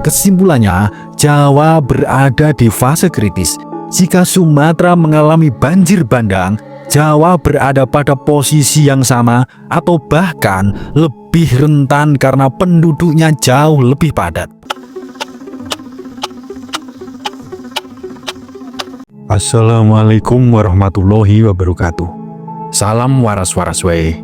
Kesimpulannya, Jawa berada di fase kritis. Jika Sumatera mengalami banjir bandang, Jawa berada pada posisi yang sama atau bahkan lebih rentan karena penduduknya jauh lebih padat. Assalamualaikum warahmatullahi wabarakatuh. Salam waras-waras wae.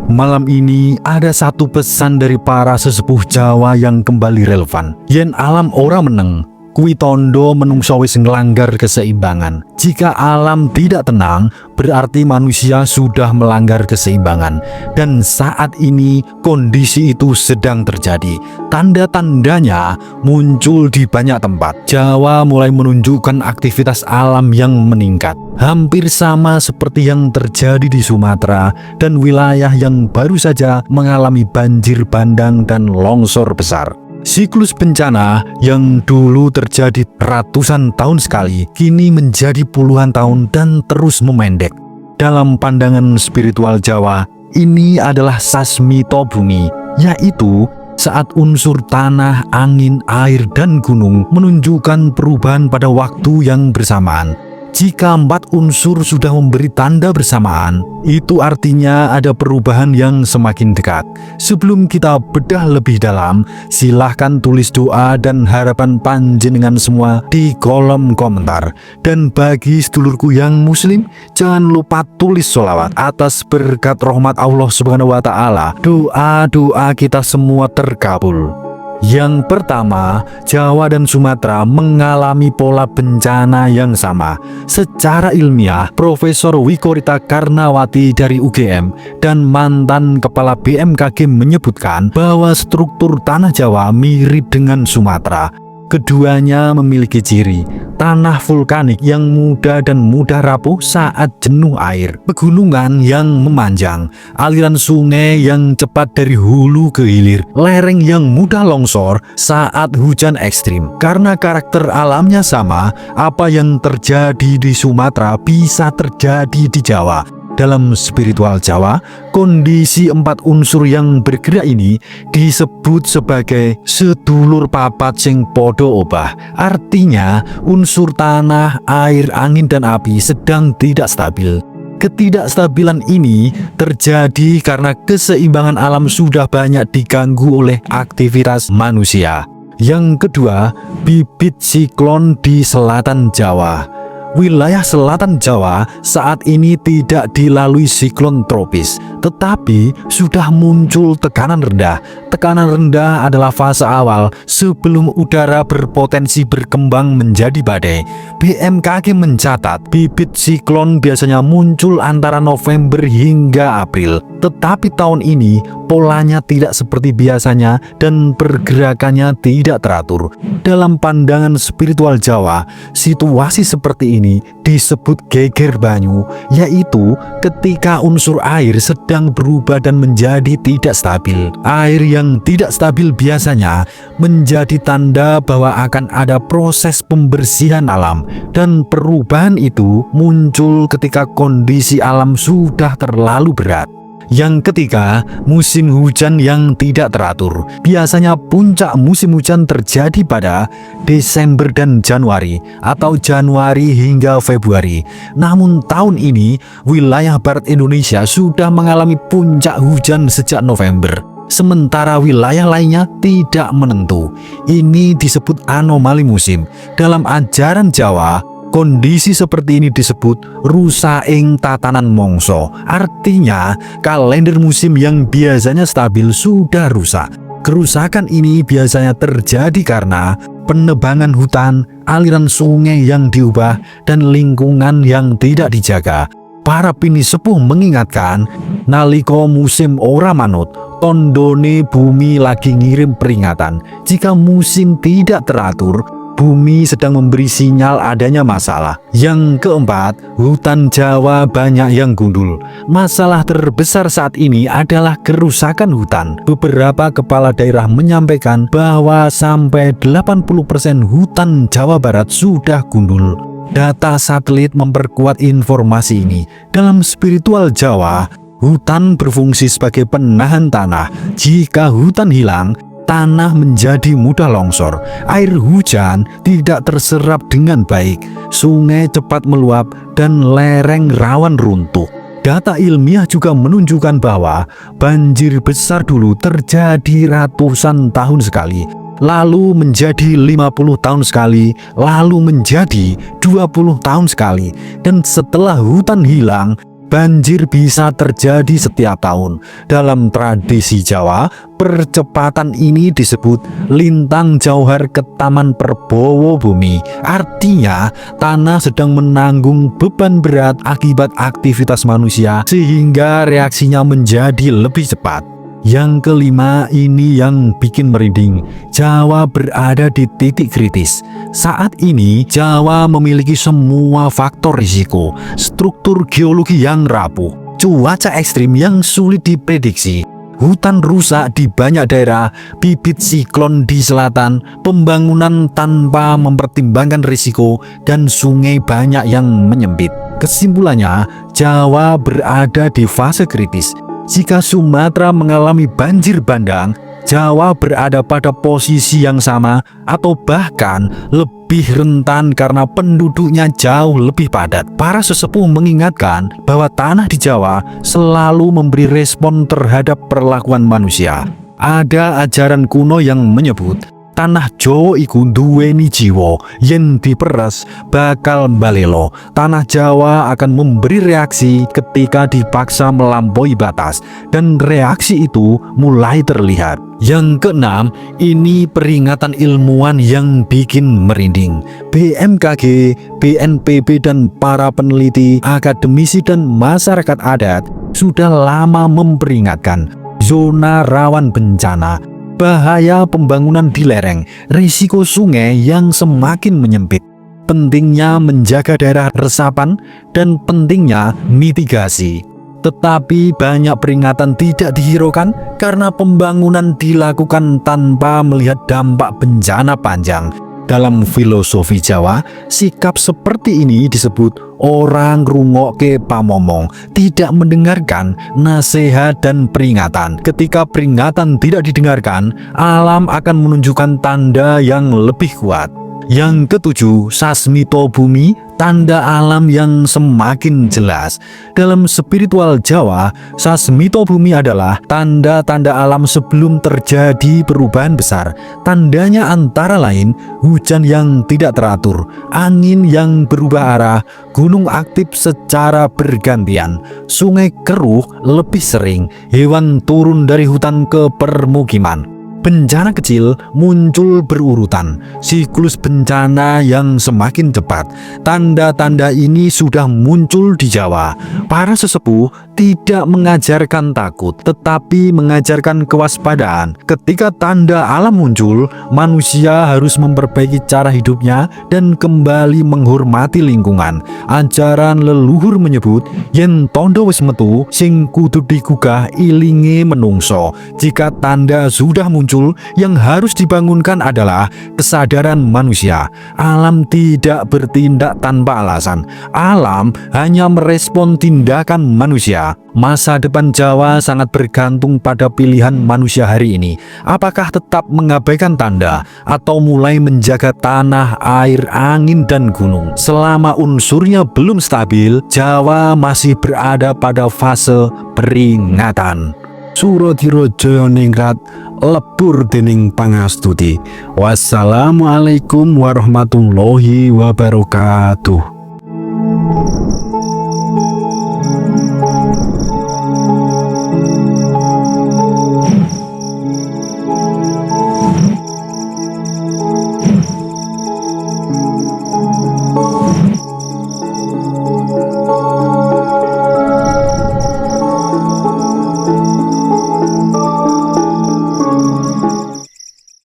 Malam ini ada satu pesan dari para sesepuh Jawa yang kembali relevan. Yen alam ora meneng, kuwi tondo menungso wis nglanggar keseimbangan. Jika alam tidak tenang, berarti manusia sudah melanggar keseimbangan. Dan saat ini kondisi itu sedang terjadi. Tanda-tandanya muncul di banyak tempat. Jawa mulai menunjukkan aktivitas alam yang meningkat. Hampir sama seperti yang terjadi di Sumatera dan wilayah yang baru saja mengalami banjir bandang dan longsor besar. Siklus bencana yang dulu terjadi ratusan tahun sekali, kini menjadi puluhan tahun dan terus memendek. Dalam pandangan spiritual Jawa, ini adalah sasmito bumi, yaitu saat unsur tanah, angin, air, dan gunung menunjukkan perubahan pada waktu yang bersamaan. Jika 4 unsur sudah memberi tanda bersamaan, itu artinya ada perubahan yang semakin dekat. Sebelum kita bedah lebih dalam, silahkan tulis doa dan harapan panjenengan semua di kolom komentar. Dan bagi sedulurku yang muslim, jangan lupa tulis sholawat atas berkat rahmat Allah Subhanahu wa Ta'ala. Doa-doa kita semua terkabul. Yang pertama, Jawa dan Sumatera mengalami pola bencana yang sama. Secara ilmiah, Profesor Wikorita Karnawati dari UGM dan mantan Kepala BMKG menyebutkan bahwa struktur tanah Jawa mirip dengan Sumatera. Keduanya memiliki ciri tanah vulkanik yang muda dan mudah rapuh saat jenuh air, pegunungan yang memanjang, aliran sungai yang cepat dari hulu ke hilir, lereng yang mudah longsor saat hujan ekstrim. Karena karakter alamnya sama, apa yang terjadi di Sumatera bisa terjadi di Jawa. Dalam spiritual Jawa, kondisi 4 unsur yang bergerak ini disebut sebagai sedulur papat sing podo obah. Artinya, unsur tanah, air, angin, dan api sedang tidak stabil. Ketidakstabilan ini terjadi karena keseimbangan alam sudah banyak diganggu oleh aktivitas manusia. Yang kedua, bibit siklon di selatan Jawa. Wilayah selatan Jawa saat ini tidak dilalui siklon tropis, tetapi sudah muncul tekanan rendah. Tekanan rendah adalah fase awal sebelum udara berpotensi berkembang menjadi badai. BMKG mencatat bibit siklon biasanya muncul antara November hingga April. Tetapi tahun ini polanya tidak seperti biasanya dan pergerakannya tidak teratur. Dalam pandangan spiritual Jawa, situasi seperti ini disebut geger banyu, yaitu ketika unsur air sedang berubah dan menjadi tidak stabil. Air yang tidak stabil biasanya menjadi tanda bahwa akan ada proses pembersihan alam, dan perubahan itu muncul ketika kondisi alam sudah terlalu berat. Yang ketiga, musim hujan yang tidak teratur. Biasanya puncak musim hujan terjadi pada Desember dan Januari atau Januari hingga Februari. Namun tahun ini wilayah barat Indonesia sudah mengalami puncak hujan sejak November. Sementara wilayah lainnya tidak menentu. Ini disebut anomali musim. Dalam ajaran Jawa, kondisi seperti ini disebut rusak ing tatanan mongso. Artinya, kalender musim yang biasanya stabil sudah rusak. Kerusakan ini biasanya terjadi karena penebangan hutan, aliran sungai yang diubah, dan lingkungan yang tidak dijaga. Para pini sepuh mengingatkan, nalika musim ora manut, tondone bumi lagi ngirim peringatan. Jika musim tidak teratur, bumi sedang memberi sinyal adanya masalah. Yang keempat, hutan Jawa banyak yang gundul. Masalah terbesar saat ini adalah kerusakan hutan. Beberapa kepala daerah menyampaikan bahwa sampai 80% hutan Jawa Barat sudah gundul. Data satelit memperkuat informasi ini. Dalam spiritual Jawa, Hutan berfungsi sebagai penahan tanah. Jika hutan hilang, tanah menjadi mudah longsor, air hujan tidak terserap dengan baik, sungai cepat meluap, dan lereng rawan runtuh. Data ilmiah juga menunjukkan bahwa banjir besar dulu terjadi ratusan tahun sekali, lalu menjadi 50 tahun sekali, lalu menjadi 20 tahun sekali, dan setelah hutan hilang, banjir bisa terjadi setiap tahun. Dalam tradisi Jawa, percepatan ini disebut lintang jauhar ke taman Prabowo bumi. Artinya, tanah sedang menanggung beban berat akibat aktivitas manusia sehingga reaksinya menjadi lebih cepat. Yang kelima ini yang bikin merinding. Jawa berada di titik kritis. Saat ini Jawa memiliki semua faktor risiko, struktur geologi yang rapuh, cuaca ekstrim yang sulit diprediksi, hutan rusak di banyak daerah, bibit siklon di selatan, pembangunan tanpa mempertimbangkan risiko, dan sungai banyak yang menyempit. Kesimpulannya, Jawa berada di fase kritis. Jika Sumatera mengalami banjir bandang, Jawa berada pada posisi yang sama atau bahkan lebih rentan karena penduduknya jauh lebih padat. Para sesepuh mengingatkan bahwa tanah di Jawa selalu memberi respon terhadap perlakuan manusia. Ada ajaran kuno yang menyebut tanah Jawa iku duweni jiwa, yen diperes bakal balelo. Tanah Jawa akan memberi reaksi ketika dipaksa melampaui batas, dan reaksi itu mulai terlihat. Yang keenam, ini peringatan ilmuwan yang bikin merinding. BMKG, BNPB, dan para peneliti, akademisi, dan masyarakat adat sudah lama memperingatkan zona rawan bencana, bahaya pembangunan di lereng, risiko sungai yang semakin menyempit, pentingnya menjaga daerah resapan, dan pentingnya mitigasi. Tetapi banyak peringatan tidak dihiraukan karena pembangunan dilakukan tanpa melihat dampak bencana panjang. Dalam filosofi Jawa, sikap seperti ini disebut orang ngrungokke pamomong, tidak mendengarkan nasihat dan peringatan. Ketika peringatan tidak didengarkan, alam akan menunjukkan tanda yang lebih kuat. Yang ketujuh, sasmito bumi, tanda alam yang semakin jelas. Dalam spiritual Jawa, sasmito bumi adalah tanda-tanda alam sebelum terjadi perubahan besar. Tandanya antara lain hujan yang tidak teratur, angin yang berubah arah, gunung aktif secara bergantian, sungai keruh lebih sering, hewan turun dari hutan ke permukiman. Bencana kecil muncul berurutan, siklus bencana yang semakin cepat. Tanda-tanda ini sudah muncul di Jawa. Para sesepuh tidak mengajarkan takut, tetapi mengajarkan kewaspadaan. Ketika tanda alam muncul, manusia harus memperbaiki cara hidupnya dan kembali menghormati lingkungan. Ajaran leluhur menyebut, yen tondo wis metu, sing kudu digugah ilinge menungso. Jika tanda sudah muncul, yang harus dibangunkan adalah kesadaran manusia. Alam tidak bertindak tanpa alasan. Alam hanya merespon tindakan manusia. Masa depan Jawa sangat bergantung pada pilihan manusia hari ini. Apakah tetap mengabaikan tanda atau mulai menjaga tanah, air, angin, dan gunung? Selama unsurnya belum stabil, Jawa masih berada pada fase peringatan. Suradira Jayaningrat lebur dening pangastuti. Wassalamualaikum warahmatullahi wabarakatuh.